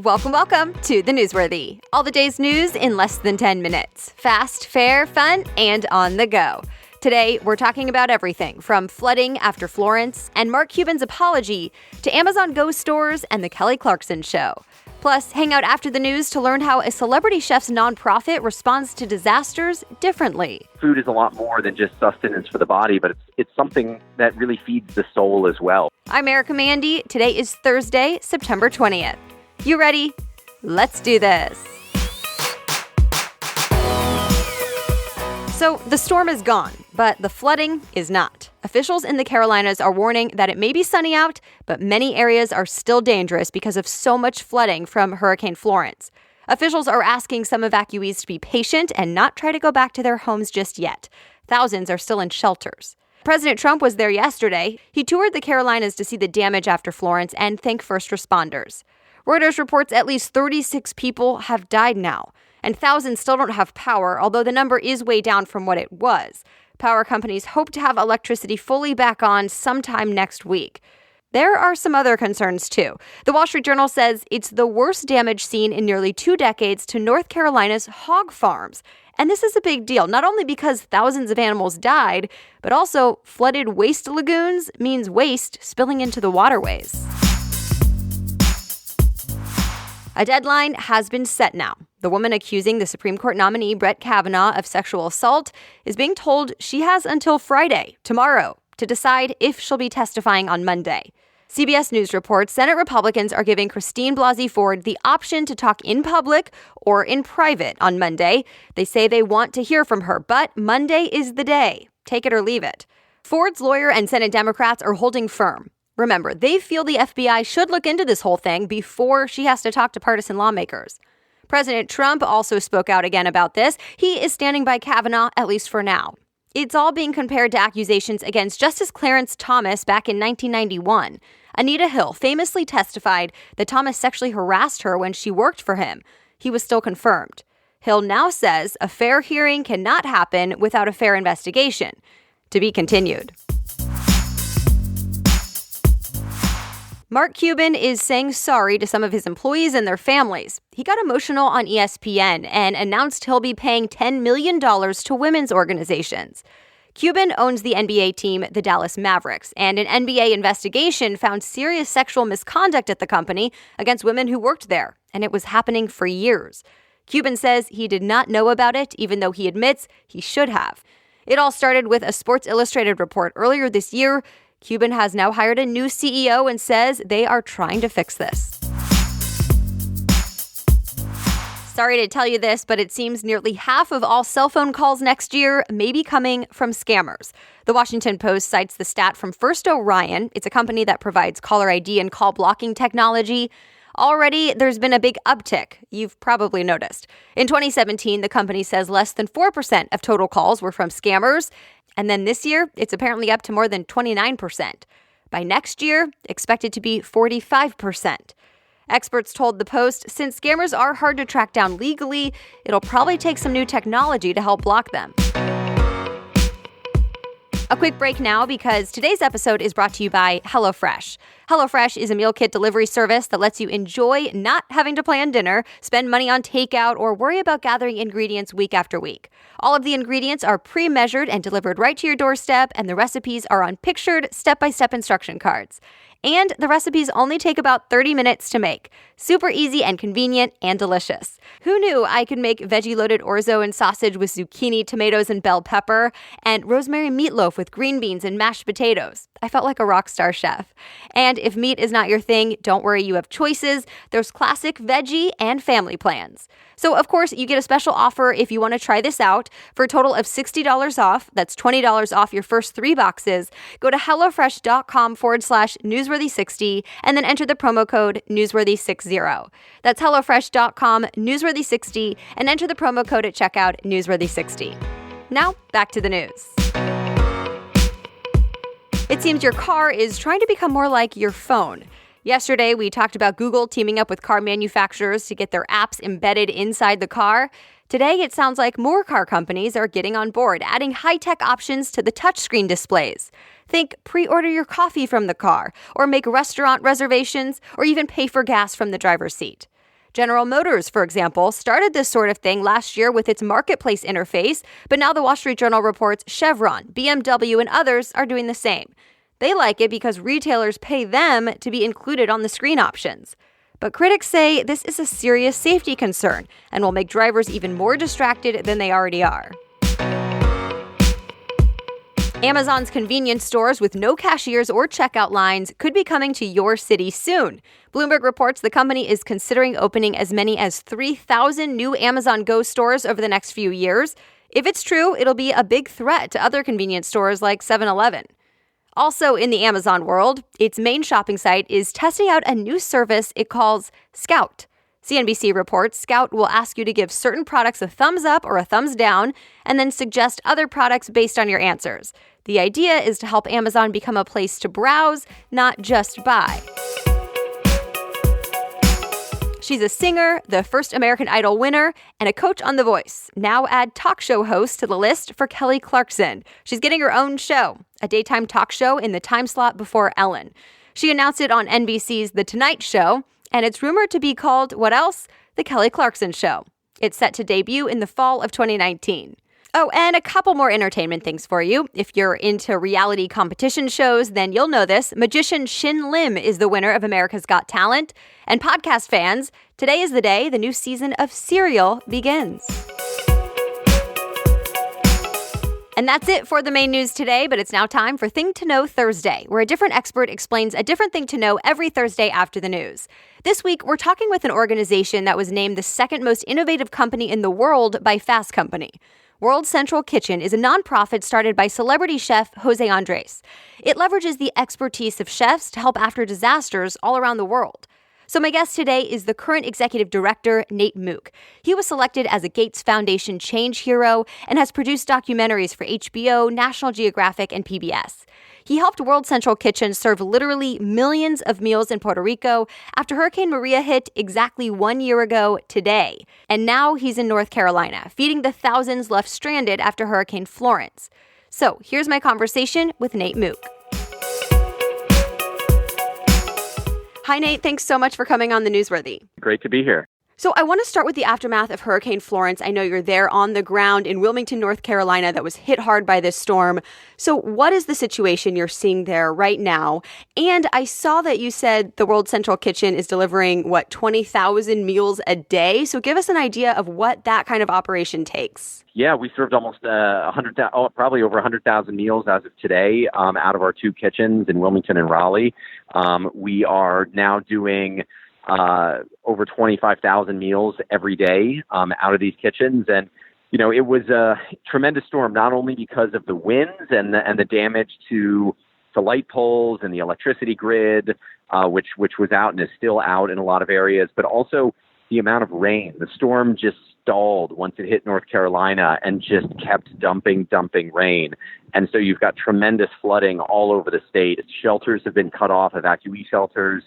Welcome to The Newsworthy. All the day's news in less than 10 minutes. Fast, fair, fun, and on the go. Today, we're talking about everything from flooding after Florence and Mark Cuban's apology to Amazon Go stores and the Kelly Clarkson show. Plus, hang out after the news to learn how a celebrity chef's nonprofit responds to disasters differently. Food is a lot more than just sustenance for the body, but it's something that really feeds the soul as well. I'm Erica Mandy. Today is Thursday, September 20th. You ready? Let's do this. So the storm is gone, but the flooding is not. Officials in the Carolinas are warning that it may be sunny out, but many areas are still dangerous because of so much flooding from Hurricane Florence. Officials are asking some evacuees to be patient and not try to go back to their homes just yet. Thousands are still in shelters. President Trump was there yesterday. He toured the Carolinas to see the damage after Florence and thank first responders. Reuters reports at least 36 people have died now, and thousands still don't have power, although the number is way down from what it was. Power companies hope to have electricity fully back on sometime next week. There are some other concerns, too. The Wall Street Journal says it's the worst damage seen in nearly 2 decades to North Carolina's hog farms. And this is a big deal, not only because thousands of animals died, but also flooded waste lagoons means waste spilling into the waterways. A deadline has been set now. The woman accusing the Supreme Court nominee Brett Kavanaugh of sexual assault is being told she has until Friday, tomorrow, to decide if she'll be testifying on Monday. CBS News reports Senate Republicans are giving Christine Blasey Ford the option to talk in public or in private on Monday. They say they want to hear from her, but Monday is the day. Take it or leave it. Ford's lawyer and Senate Democrats are holding firm. Remember, they feel the FBI should look into this whole thing before she has to talk to partisan lawmakers. President Trump also spoke out again about this. He is standing by Kavanaugh, at least for now. It's all being compared to accusations against Justice Clarence Thomas back in 1991. Anita Hill famously testified that Thomas sexually harassed her when she worked for him. He was still confirmed. Hill now says a fair hearing cannot happen without a fair investigation. To be continued. Mark Cuban is saying sorry to some of his employees and their families. He got emotional on ESPN and announced he'll be paying $10 million to women's organizations. Cuban owns the NBA team, the Dallas Mavericks, and an NBA investigation found serious sexual misconduct at the company against women who worked there, and it was happening for years. Cuban says he did not know about it, even though he admits he should have. It all started with a Sports Illustrated report earlier this year. Cuban has now hired a new CEO and says they are trying to fix this. Sorry to tell you this, but it seems nearly half of all cell phone calls next year may be coming from scammers. The Washington Post cites the stat from First Orion. It's a company that provides caller ID and call blocking technology. Already, there's been a big uptick. You've probably noticed. In 2017, the company says less than 4% of total calls were from scammers. And then this year, it's apparently up to more than 29%. By next year, expected to be 45%. Experts told the Post, since scammers are hard to track down legally, it'll probably take some new technology to help block them. A quick break now because today's episode is brought to you by HelloFresh. HelloFresh is a meal kit delivery service that lets you enjoy not having to plan dinner, spend money on takeout, or worry about gathering ingredients week after week. All of the ingredients are pre-measured and delivered right to your doorstep, and the recipes are on pictured step-by-step instruction cards. And the recipes only take about 30 minutes to make. Super easy and convenient and delicious. Who knew I could make veggie-loaded orzo and sausage with zucchini, tomatoes, and bell pepper, and rosemary meatloaf with green beans and mashed potatoes? I felt like a rock star chef. And if meat is not your thing, don't worry, you have choices. There's classic veggie and family plans. So, of course, you get a special offer if you want to try this out. For a total of $60 off, that's $20 off your first 3 boxes, go to HelloFresh.com/newsworthy60 and then enter the promo code newsworthy60. That's HelloFresh.com/newsworthy60 and enter the promo code at checkout newsworthy60. Now, back to the news. It seems your car is trying to become more like your phone. Yesterday, we talked about Google teaming up with car manufacturers to get their apps embedded inside the car. Today, it sounds like more car companies are getting on board, adding high-tech options to the touchscreen displays. Think pre-order your coffee from the car, or make restaurant reservations, or even pay for gas from the driver's seat. General Motors, for example, started this sort of thing last year with its marketplace interface, but now the Wall Street Journal reports Chevron, BMW, and others are doing the same. They like it because retailers pay them to be included on the screen options. But critics say this is a serious safety concern and will make drivers even more distracted than they already are. Amazon's convenience stores with no cashiers or checkout lines could be coming to your city soon. Bloomberg reports the company is considering opening as many as 3,000 new Amazon Go stores over the next few years. If it's true, it'll be a big threat to other convenience stores like 7-Eleven. Also in the Amazon world, its main shopping site is testing out a new service it calls Scout. CNBC reports Scout will ask you to give certain products a thumbs up or a thumbs down and then suggest other products based on your answers. The idea is to help Amazon become a place to browse, not just buy. She's a singer, the first American Idol winner, and a coach on The Voice. Now add talk show host to the list for Kelly Clarkson. She's getting her own show, a daytime talk show in the time slot before Ellen. She announced it on NBC's The Tonight Show, and it's rumored to be called, what else? The Kelly Clarkson Show. It's set to debut in the fall of 2019. Oh, and a couple more entertainment things for you. If you're into reality competition shows, then you'll know this. Magician Shin Lim is the winner of America's Got Talent. And podcast fans, today is the day the new season of Serial begins. And that's it for the main news today, but it's now time for Thing to Know Thursday, where a different expert explains a different thing to know every Thursday after the news. This week, we're talking with an organization that was named the second most innovative company in the world by Fast Company. World Central Kitchen is a nonprofit started by celebrity chef José Andrés. It leverages the expertise of chefs to help after disasters all around the world. So my guest today is the current executive director, Nate Mook. He was selected as a Gates Foundation change hero and has produced documentaries for HBO, National Geographic, and PBS. He helped World Central Kitchen serve literally millions of meals in Puerto Rico after Hurricane Maria hit exactly 1 year ago today. And now he's in North Carolina, feeding the thousands left stranded after Hurricane Florence. So here's my conversation with Nate Mook. Hi, Nate. Thanks so much for coming on The Newsworthy. Great to be here. So I want to start with the aftermath of Hurricane Florence. I know you're there on the ground in Wilmington, North Carolina, that was hit hard by this storm. So what is the situation you're seeing there right now? And I saw that you said the World Central Kitchen is delivering, 20,000 meals a day? So give us an idea of what that kind of operation takes. Yeah, we served almost probably over 100,000 meals as of today out of our two kitchens in Wilmington and Raleigh. We are now doing over 25,000 meals every day out of these kitchens. And, it was a tremendous storm, not only because of the winds and the damage to the light poles and the electricity grid, which was out and is still out in a lot of areas, but also the amount of rain. The storm just stalled once it hit North Carolina and just kept dumping rain. And so you've got tremendous flooding all over the state. Shelters have been cut off, evacuee shelters.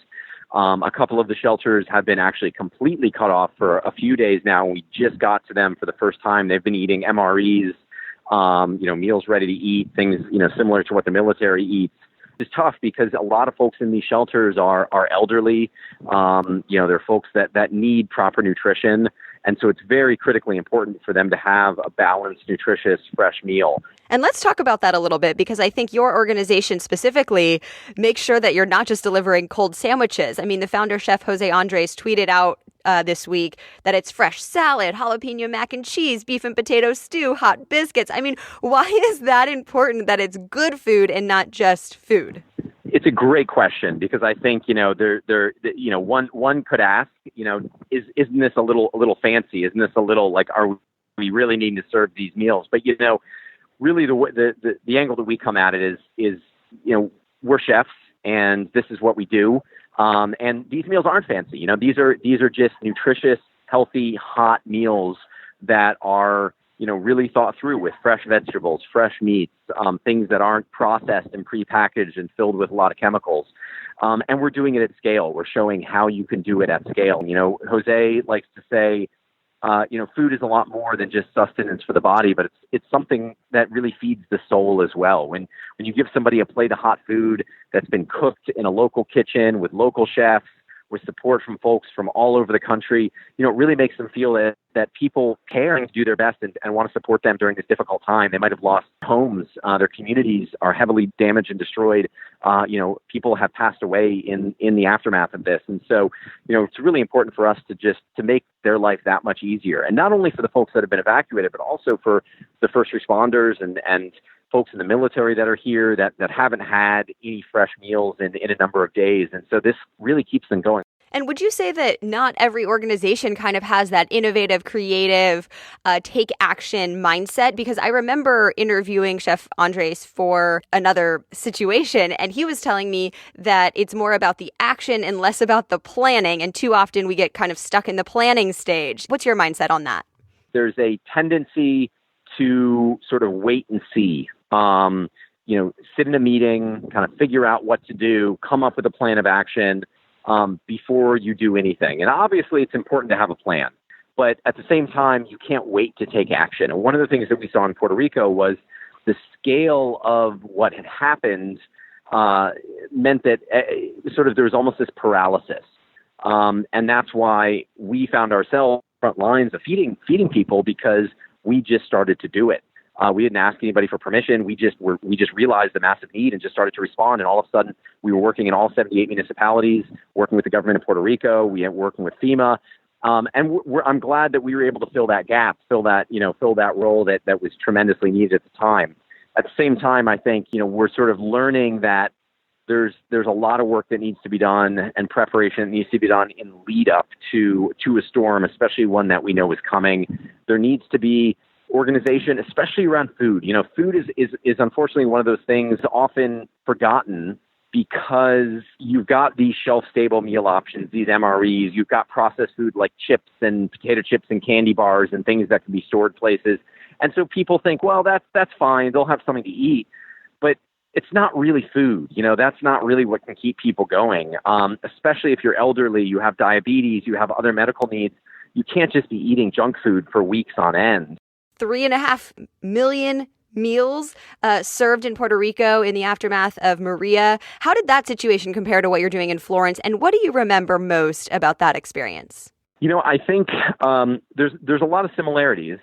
A couple of the shelters have been actually completely cut off for a few days now. We just got to them for the first time. They've been eating MREs, meals ready to eat, things, similar to what the military eats. It's tough because a lot of folks in these shelters are elderly. They're folks that need proper nutrition. And so it's very critically important for them to have a balanced, nutritious, fresh meal. And let's talk about that a little bit, because I think your organization specifically makes sure that you're not just delivering cold sandwiches. I mean, the founder chef José Andrés tweeted out this week that it's fresh salad, jalapeno mac and cheese, beef and potato stew, hot biscuits. I mean, why is that important that it's good food and not just food? It's a great question, because I think, one could ask, isn't this a little fancy? Isn't this a little like, are we really needing to serve these meals? But, really the angle that we come at it is, we're chefs and this is what we do. And these meals aren't fancy. These are just nutritious, healthy, hot meals that are, really thought through with fresh vegetables, fresh meats, things that aren't processed and prepackaged and filled with a lot of chemicals. And we're doing it at scale. We're showing how you can do it at scale. Jose likes to say, food is a lot more than just sustenance for the body, but it's something that really feeds the soul as well. When you give somebody a plate of hot food that's been cooked in a local kitchen with local chefs, with support from folks from all over the country, it really makes them feel that people care and do their best and want to support them during this difficult time. They might have lost homes. Their communities are heavily damaged and destroyed. People have passed away in the aftermath of this. And so, it's really important for us to make their life that much easier. And not only for the folks that have been evacuated, but also for the first responders and folks in the military that are here that haven't had any fresh meals in a number of days. And so this really keeps them going. And would you say that not every organization kind of has that innovative, creative, take action mindset? Because I remember interviewing Chef Andres for another situation, and he was telling me that it's more about the action and less about the planning. And too often we get kind of stuck in the planning stage. What's your mindset on that? There's a tendency to sort of wait and see. Sit in a meeting, kind of figure out what to do, come up with a plan of action before you do anything. And obviously it's important to have a plan, but at the same time, you can't wait to take action. And one of the things that we saw in Puerto Rico was the scale of what had happened meant that there was almost this paralysis. And that's why we found ourselves front lines of feeding people, because we just started to do it. We didn't ask anybody for permission. We just realized the massive need and just started to respond. And all of a sudden, we were working in all 78 municipalities, working with the government of Puerto Rico. We were working with FEMA, and I'm glad that we were able to fill that gap, fill that role that was tremendously needed at the time. At the same time, I think we're sort of learning that there's a lot of work that needs to be done and preparation that needs to be done in lead up to a storm, especially one that we know is coming. There needs to be organization, especially around food. Food is unfortunately one of those things often forgotten, because you've got these shelf-stable meal options, these MREs. You've got processed food like chips and potato chips and candy bars and things that can be stored places. And so people think, well, that's fine. They'll have something to eat. But it's not really food. That's not really what can keep people going, especially if you're elderly, you have diabetes, you have other medical needs. You can't just be eating junk food for weeks on end. 3.5 million meals served in Puerto Rico in the aftermath of Maria. How did that situation compare to what you're doing in Florence? And what do you remember most about that experience? I think there's a lot of similarities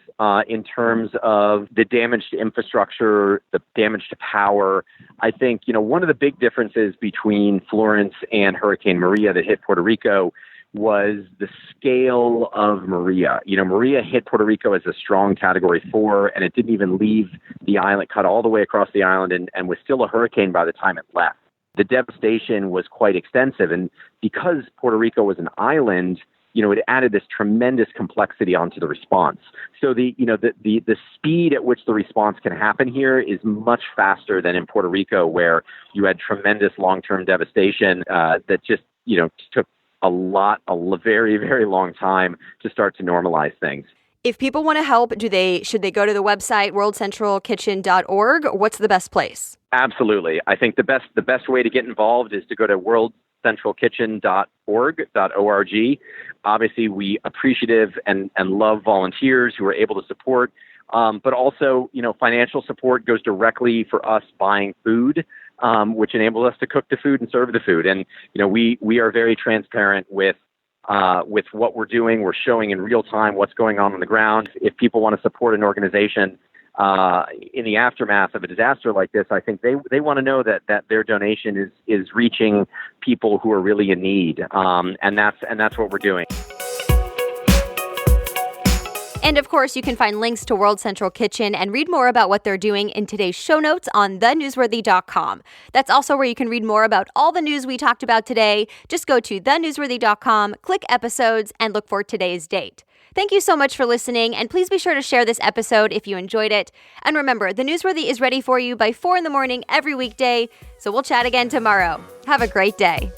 in terms of the damage to infrastructure, the damage to power. I think, one of the big differences between Florence and Hurricane Maria that hit Puerto Rico was the scale of Maria. Maria hit Puerto Rico as a strong Category 4, and it didn't even leave the island, cut all the way across the island, and was still a hurricane by the time it left. The devastation was quite extensive, and because Puerto Rico was an island, it added this tremendous complexity onto the response. So the speed at which the response can happen here is much faster than in Puerto Rico, where you had tremendous long-term devastation that just took a very, very long time to start to normalize things. If people want to help, should they go to the website worldcentralkitchen.org? What's the best place? Absolutely. I think the best way to get involved is to go to worldcentralkitchen.org. Obviously, we appreciative and love volunteers who are able to support. But also, financial support goes directly for us buying food, which enables us to cook the food and serve the food. And, we are very transparent with what we're doing. We're showing in real time what's going on the ground. If people want to support an organization in the aftermath of a disaster like this, I think they want to know that their donation is reaching people who are really in need. And that's what we're doing. And of course, you can find links to World Central Kitchen and read more about what they're doing in today's show notes on thenewsworthy.com. That's also where you can read more about all the news we talked about today. Just go to thenewsworthy.com, click episodes, and look for today's date. Thank you so much for listening, and please be sure to share this episode if you enjoyed it. And remember, The Newsworthy is ready for you by 4 a.m. every weekday, so we'll chat again tomorrow. Have a great day.